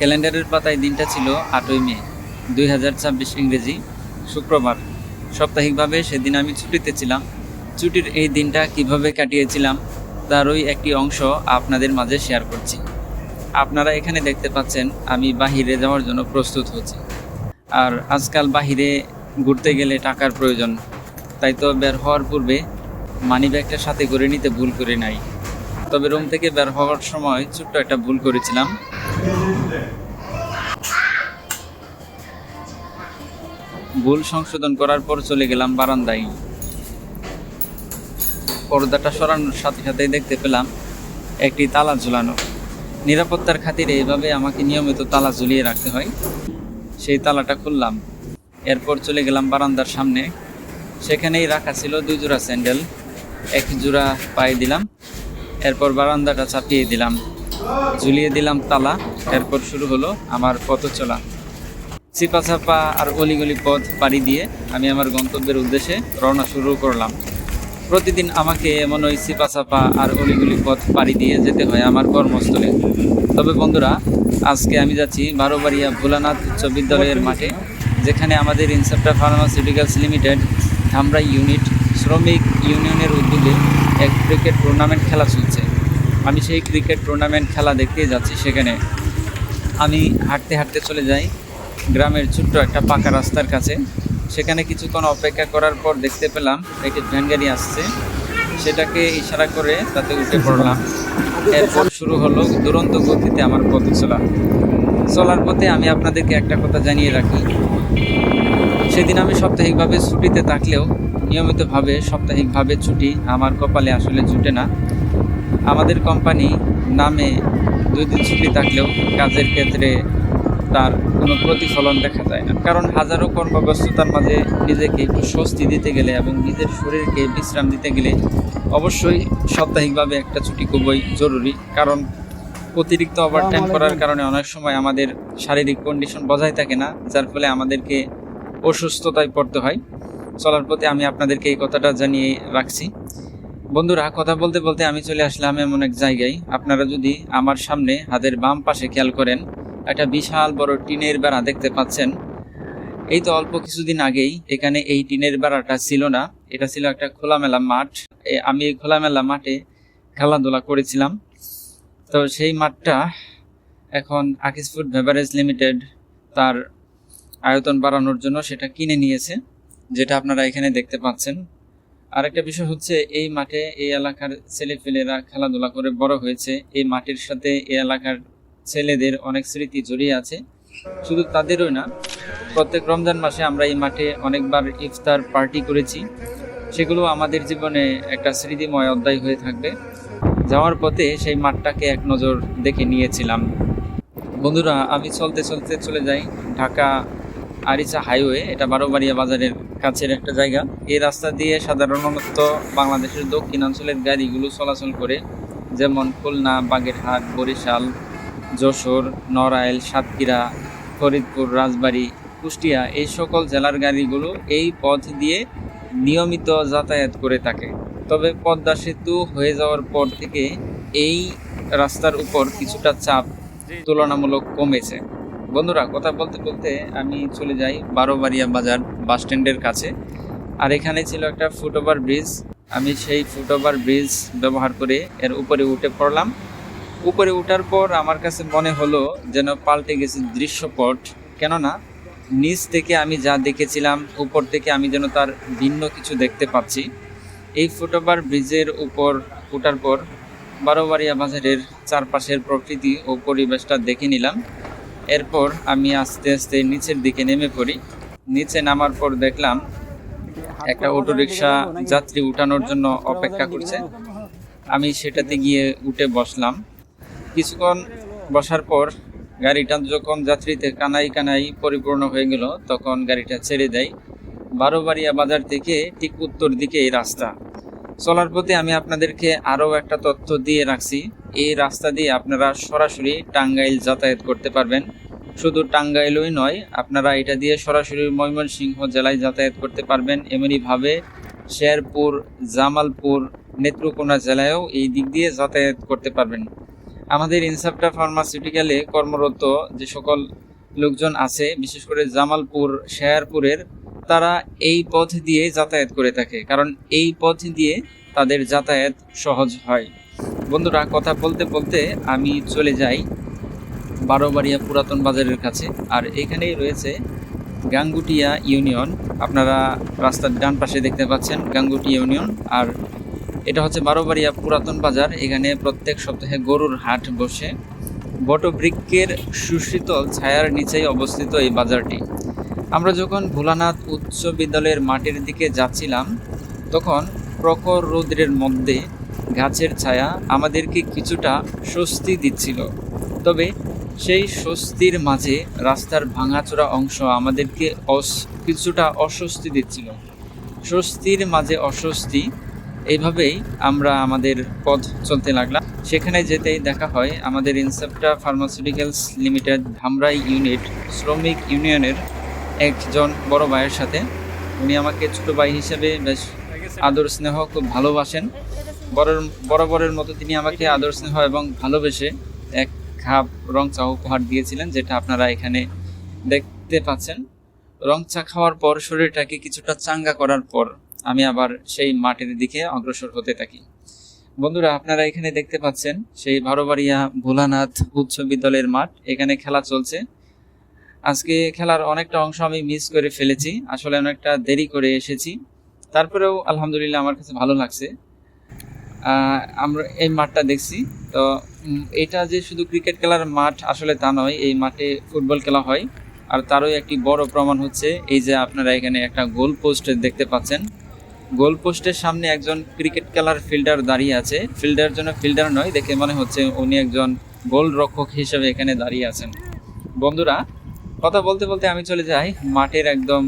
ক্যালেন্ডারের পাতায় দিনটা ছিল 8ই মে 2026 ইংরেজি, শুক্রবার। সাপ্তাহিকভাবে সেদিন আমি ছুটিতে ছিলাম। ছুটির এই দিনটা কিভাবে কাটিয়েছিলাম তারই একটি অংশ আপনাদের মাঝে শেয়ার করছি। আপনারা এখানে দেখতে পাচ্ছেন আমি বাহিরে যাওয়ার জন্য প্রস্তুত হচ্ছি। আর আজকাল বাহিরে ঘুরতে গেলে টাকার প্রয়োজন, তাই তো বের হওয়ার পূর্বে মানি ব্যাগটা সাথে করে নিতে ভুল করে নাই। তবে রুম থেকে বের হওয়ার সময় ছোট্ট একটা ভুল করেছিলাম। ভুল সংশোধন করার পর চলে গেলাম বারান্দায়। পর্দাটা সরানোর সাথে সাথেই দেখতে পেলাম একটি তালা ঝুলানো। নিরাপত্তার খাতিরে এভাবে আমাকে নিয়মিত তালা ঝুলিয়ে রাখতে হয়। সেই তালাটা খুললাম, এরপর চলে গেলাম বারান্দার সামনে। সেখানেই রাখা ছিল 2 জোড়া স্যান্ডেল। এক জোড়া পায়ে দিলাম, এরপর বারান্দাটা চাপিয়ে দিলাম, ঝুলিয়ে দিলাম তালা। এরপর শুরু হলো আমার পথ চলা। চিপা চাপা আর অলিগলি পথ পাড়ি দিয়ে আমি আমার গন্তব্যের উদ্দেশ্যে রওনা শুরু করলাম। প্রতিদিন আমাকে এমন ওই চিপা চাপা আর অলিগলি পথ পাড়ি দিয়ে যেতে হয় আমার কর্মস্থলে। তবে বন্ধুরা, আজকে আমি যাচ্ছি বারোবাড়িয়া ভোলানাথ উচ্চ বিদ্যালয়ের মাঠে, যেখানে আমাদের Incepta pharmaceuticals limited Dhamrai unit শ্রমিক ইউনিয়নের উদ্যোগে এক ক্রিকেট টুর্নামেন্ট খেলা চলছে। আমি সেই ক্রিকেট টুর্নামেন্ট খেলা দেখতেই যাচ্ছি। সেখানে আমি হাঁটতে হাঁটতে চলে যাই গ্রামের ছোট্ট একটা পাকা রাস্তার কাছে। সেখানে কিছুক্ষণ অপেক্ষা করার পর দেখতে পেলাম একটি ভ্যান গাড়ি আসছে। সেটাকে ইশারা করে তাতে উঠে পড়লাম। এরপর শুরু হলো দুরন্ত গতিতে আমার পথ চলার পথে আমি আপনাদেরকে একটা কথা জানিয়ে রাখি, সেদিন আমি সাপ্তাহিকভাবে ছুটিতে থাকলেও নিয়মিতভাবে সাপ্তাহিকভাবে ছুটি আমার কপালে আসলে জুটে না। আমাদের কোম্পানি নামে 2 দিন ছুটি থাকলেও কাজের ক্ষেত্রে তার কোনো প্রতিফলন দেখা যায় না। কারণ হাজারো কর্মব্যস্ততার মাঝে নিজেকে একটু স্বস্তি দিতে গেলে এবং নিজের শরীরকে বিশ্রাম দিতে গেলে অবশ্যই সাপ্তাহিকভাবে একটা ছুটি খুবই জরুরি। কারণ অতিরিক্ত ওভারটাইম করার কারণে অনেক সময় আমাদের শারীরিক কন্ডিশন বজায় থাকে না, যার ফলে আমাদেরকে অসুস্থতায় পড়তে হয়। চলার পথে আমি আপনাদেরকে এই কথাটা জানিয়ে রাখছি। বন্ধুরা, কথা বলতে বলতে আমি চলে আসলাম এমন এক জায়গায়। আপনারা যদি আমার সামনে হাতের বাম পাশে খেয়াল করেন, একটা বিশাল বড় টিনের বেড়া দেখতে পাচ্ছেন। এই তো অল্প কিছুদিন আগেই এখানে এই টিনের বেড়াটা ছিল না, এটা ছিল একটা খোলামেলা মাঠ। আমি এই খোলামেলা মাঠে খেলাধুলা করেছিলাম। তো সেই মাঠটা এখন আকিস ফুড বেভারেজ লিমিটেড তার আয়তন বাড়ানোর জন্য সেটা কিনে নিয়েছে, যেটা আপনারা এখানে দেখতে পাচ্ছেন। আরেকটা বিষয় হচ্ছে, এই মাঠে এই এলাকার ছেলেপেলেরা খেলাধুলা করে বড় হয়েছে। এই মাটির সাথে এই এলাকার ছেলেদের অনেক স্মৃতি জড়িয়ে আছে। শুধু তাদেরই না, প্রত্যেক রমজান মাসে আমরা এই মাঠে অনেকবার ইফতার পার্টি করেছি। সেগুলো আমাদের জীবনে একটা স্মৃতিময় অধ্যায় হয়ে থাকবে। যাওয়ার পথে সেই মাঠটাকে এক নজর দেখে নিয়েছিলাম। বন্ধুরা, আমি চলতে চলতে চলে যাই ঢাকা আরিচা হাইওয়ে। এটা বারোবাড়িয়া বাজারের কাছের একটা জায়গা। এই রাস্তা দিয়ে সাধারণত বাংলাদেশের দক্ষিণাঞ্চলের গাড়িগুলো চলাচল করে, যেমন খুলনা, বাগেরহাট, বরিশাল, যশোর, নড়াইল, সাতক্ষীরা, ফরিদপুর, রাজবাড়ী, কুষ্টিয়া, এই সকল জেলার গাড়িগুলো এই পথ দিয়ে নিয়মিত যাতায়াত করে থাকে। তবে পদ্মা সেতু হয়ে যাওয়ার পর থেকে এই রাস্তার উপর কিছুটা চাপ তুলনামূলক কমেছে। বন্ধুরা, কথা বলতে বলতে আমি চলে যাই বারোবাড়িয়া বাজার বাস স্ট্যান্ডের কাছে। আর এখানে ছিল একটা ফুটওভার ব্রিজ। আমি সেই ফুটওভার ব্রিজ ব্যবহার করে এর উপরে উঠে পড়লাম। উপরে উঠার পর আমার কাছে মনে হলো যেন পাল্টে গেছে দৃশ্যপট। কেননা নিচ থেকে আমি যা দেখেছিলাম, উপর থেকে আমি যেন তার ভিন্ন কিছু দেখতে পাচ্ছি। এই ফুটওভার ব্রিজের উপর ওঠার পর বারোবাড়িয়া বাজারের চারপাশের প্রকৃতি ও পরিবেশটা দেখে নিলাম। এরপর আমি আস্তে আস্তে নিচের দিকে নেমে পড়ি। নিচে নামার পর দেখলাম একটা অটোরিকশা যাত্রী উঠানোর জন্য অপেক্ষা করছে। আমি সেটাতে গিয়ে উঠে বসলাম। কিছুক্ষণ বসার পর গাড়িটা যখন যাত্রীতে কানাই কানাই পরিপূর্ণ হয়ে গেল, তখন গাড়িটা ছেড়ে দেয়। বারোবাড়িয়া বাজার থেকে ঠিক উত্তর দিকে এই রাস্তা। চলার পথে আমি আপনাদেরকে আরও একটা তথ্য দিয়ে রাখছি, এই রাস্তা দিয়ে আপনারা সরাসরি টাঙ্গাইল যাতায়াত করতে পারবেন। শুধু টাঙ্গাইলই নয়, আপনারা এটা দিয়ে সরাসরি ময়মনসিংহ জেলায় যাতায়াত করতে পারবেন। এমনিভাবে শেরপুর, জামালপুর, নেত্রকোনা জেলায়ও এই দিক দিয়ে যাতায়াত করতে পারবেন। আমাদের ইনসাপ্টা ফার্মাসিউটিক্যালে কর্মরত যে সকল লোকজন আছে, বিশেষ করে জামালপুর শেয়ারপুরের, তারা এই পথ দিয়ে যাতায়াত করে থাকে, কারণ এই পথ দিয়ে তাদের যাতায়াত সহজ হয়। বন্ধুরা, কথা বলতে বলতে আমি চলে যাই বারোবাড়িয়া পুরাতন বাজারের কাছে। আর এখানেই রয়েছে গাঙ্গুটিয়া ইউনিয়ন। আপনারা রাস্তার ডান পাশে দেখতে পাচ্ছেন গাঙ্গুটিয়া ইউনিয়ন। আর এটা হচ্ছে বারোবাড়িয়া পুরাতন বাজার। এখানে প্রত্যেক সপ্তাহে গরুর হাট বসে। বটবৃক্ষের সুশীতল ছায়ার নিচেই অবস্থিত এই বাজারটি। আমরা যখন ভোলানাথ উচ্চ বিদ্যালয়ের মাঠের দিকে যাচ্ছিলাম, তখন প্রখর রৌদ্রের মধ্যে গাছের ছায়া আমাদেরকে কিছুটা স্বস্তি দিচ্ছিল। তবে সেই স্বস্তির মাঝে রাস্তার ভাঙাচোরা অংশ আমাদেরকে কিছুটা অস্বস্তি দিচ্ছিল। স্বস্তির মাঝে অস্বস্তি, এইভাবেই আমরা আমাদের পথ চলতে লাগলাম। সেখানে যেতেই দেখা হয় আমাদের ইনসাপ্টা ফার্মাসিউটিক্যালস লিমিটেড ধামরাই ইউনিট শ্রমিক ইউনিয়নের একজন বড় ভাইয়ের সাথে। উনি আমাকে ছোটো ভাই হিসেবে বেশ আদর স্নেহ খুব ভালোবাসেন। বরাবরের মতো তিনি আমাকে আদর স্নেহ এবং ভালোবেসে এক কাপ রং চা উপহার দিয়েছিলেন, যেটা আপনারা এখানে দেখতে পাচ্ছেন। রং চা খাওয়ার পর শরীরটাকে কিছুটা চাঙ্গা করার পর আমি আবার সেই মাঠের দিকে অগ্রসর হতে থাকি। বন্ধুরা, আপনারা এখানে দেখতে পাচ্ছেন সেই বারোবাড়িয়া ভোলানাথ উচ্চ বিদ্যালয়ের মাঠ। এখানে খেলা চলছে। আজকে খেলার অনেকটা অংশ আমি মিস করে ফেলেছি, আসলে অনেকটা দেরি করে এসেছি। তারপরেও আলহামদুলিল্লাহ আমার কাছে ভালো লাগছে। আমরা এই মাঠটা দেখছি। তো এটা যে শুধু ক্রিকেট খেলার মাঠ আসলে তা নয়, এই মাঠে ফুটবল খেলা হয়। আর তারও একটি বড় প্রমাণ হচ্ছে এই যে আপনারা এখানে একটা গোল পোস্ট দেখতে পাচ্ছেন। গোল পোস্টের সামনে একজন ক্রিকেট খেলার ফিল্ডার দাঁড়িয়ে আছে। ফিল্ডার নয়, দেখে মনে হচ্ছে উনি একজন গোলরক্ষক হিসেবে এখানে দাঁড়িয়ে আছেন। বন্ধুরা, কথা বলতে বলতে আমি চলে যাই মাঠের একদম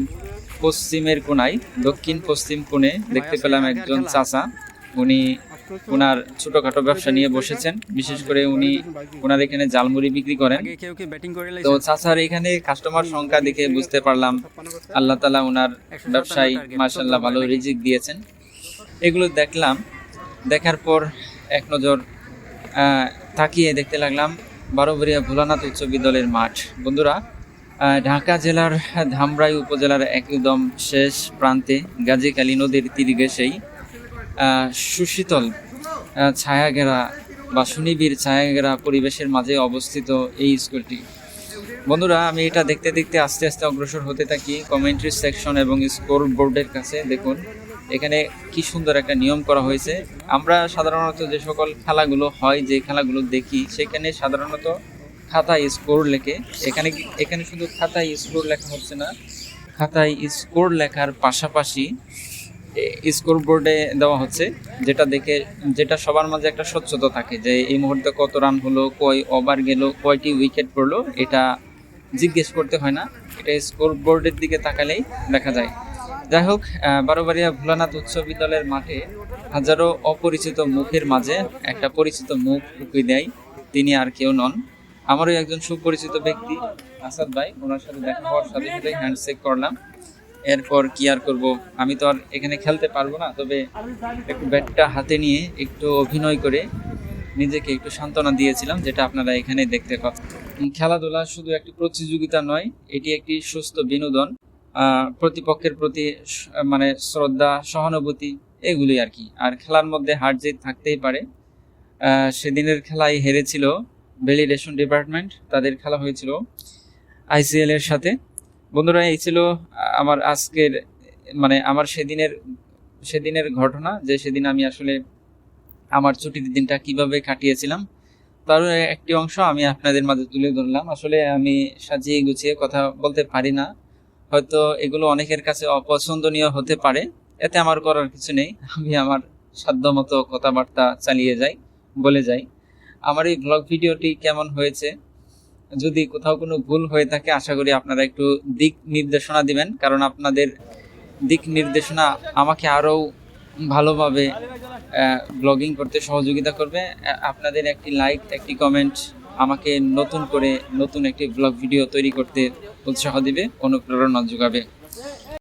পশ্চিমের কোণায়, দক্ষিণ পশ্চিম কোণে দেখতে পেলাম একজন চাচা। উনি ওনার ছোটখাটো ব্যবসা নিয়ে বসেছেন। বিশেষ করে উনি ওনার এখানে জালমুড়ি বিক্রি করেন। তো চাচার এখানে কাস্টমার সংখ্যা দেখে বুঝতে পারলাম আল্লাহ তাআলা ওনার ব্যবসায় মাশাআল্লাহ ভালো রিজিক দিয়েছেন। এগুলো দেখলাম। দেখার পর এক নজর তাকিয়ে দেখতে লাগলাম বারোবাড়িয়া ভোলানাথ উচ্চ বিদ্যালয়ের মাঠ। বন্ধুরা, ঢাকা জেলার ধামরাই উপজেলার একদম শেষ প্রান্তে গাজীখালী নদীর তীর ঘেঁষেই সুশীতল ছায়াঘেরা বা সুনিবিড় ছায়াঘেরা পরিবেশের মাঝে অবস্থিত এই স্কুলটি। বন্ধুরা, আমি এটা দেখতে দেখতে আস্তে আস্তে অগ্রসর হতে থাকি কমেন্ট্রি সেকশন এবং স্কোর বোর্ডের কাছে। দেখুন এখানে কি সুন্দর একটা নিয়ম করা হয়েছে। আমরা সাধারণত যে সকল খেলাগুলো হয়, যে খেলাগুলো দেখি, সেখানে সাধারণত খাতায় স্কোর লেখে। এখানে শুধু খাতায় স্কোর লেখা হচ্ছে না, খাতায় স্কোর লেখার পাশাপাশি স্কোর বোর্ডে দেওয়া হচ্ছে, যেটা সবার মাঝে একটা স্বচ্ছতা থাকে যে এই মুহূর্তে কত রান হলো, কয় ওভার গেল, কয়টি উইকেট পড়লো, এটা জিজ্ঞেস করতে হয় না, এটা স্কোর বোর্ডের দিকে তাকালেই দেখা যায়। যাই হোক, বারোবাড়িয়া ভোলানাথ উচ্চ বিদ্যালয়ের মাঠে হাজারো অপরিচিত মুখের মাঝে একটা পরিচিত মুখ ঢুকিয়ে দেয়। তিনি আর কেউ নন, আমারও একজন সুপরিচিত ব্যক্তি আসাদ ভাই। ওনার সাথে দেখা হওয়ার সাথে সাথে হ্যান্ডশেক করলাম। এরপর কি আর করব, আমি তো আর এখানে খেলতে পারবো না, তবে একটু ব্যাটটা হাতে নিয়ে একটু অভিনয় করে নিজেকে একটু সান্ত্বনা দিয়েছিলাম, যেটা আপনারা এখানে দেখতে পাচ্ছেন। খেলাধুলা শুধু একটি প্রতিযোগিতা নয়, এটি একটি সুস্থ বিনোদন। প্রতিপক্ষের প্রতি মানে শ্রদ্ধা, সহানুভূতি, এগুলি আর কি। আর খেলার মধ্যে হার জিত থাকতেই পারে। সেদিনের খেলায় হেরেছিল ভ্যালিডেশন ডিপার্টমেন্ট, তাদের খেলা হয়েছিল ICL এর সাথে। বন্ধুরা, এই ছিল আমার আজকের আমার সেদিনের ঘটনা, যে সেদিন আমি আসলে আমার ছুটির দিনটা কিভাবে কাটিয়েছিলাম তার একটি অংশ আমি আপনাদের মাঝে তুলে ধরলাম। আসলে আমি সাজিয়ে গুছিয়ে কথা বলতে পারি না, হয়তো এগুলো অনেকের কাছে অপছন্দনীয় হতে পারে, এতে আমার করার কিছু নেই। আমি আমার সাধ্যমতো কথাবার্তা চালিয়ে বলে যাই। আমার এই ব্লগ ভিডিওটি কেমন হয়েছে, যদি কোথাও কোনো ভুল হয়ে থাকে আশা করি আপনারা একটু দিক নির্দেশনা দিবেন, কারণ আপনাদের দিক নির্দেশনা আমাকে আরও ভালোভাবে ব্লগিং করতে সহযোগিতা করবে। আপনাদের একটি লাইক, একটি কমেন্ট আমাকে নতুন একটি ব্লগ ভিডিও তৈরি করতে উৎসাহ দিবে, অনুপ্রেরণা যোগাবে।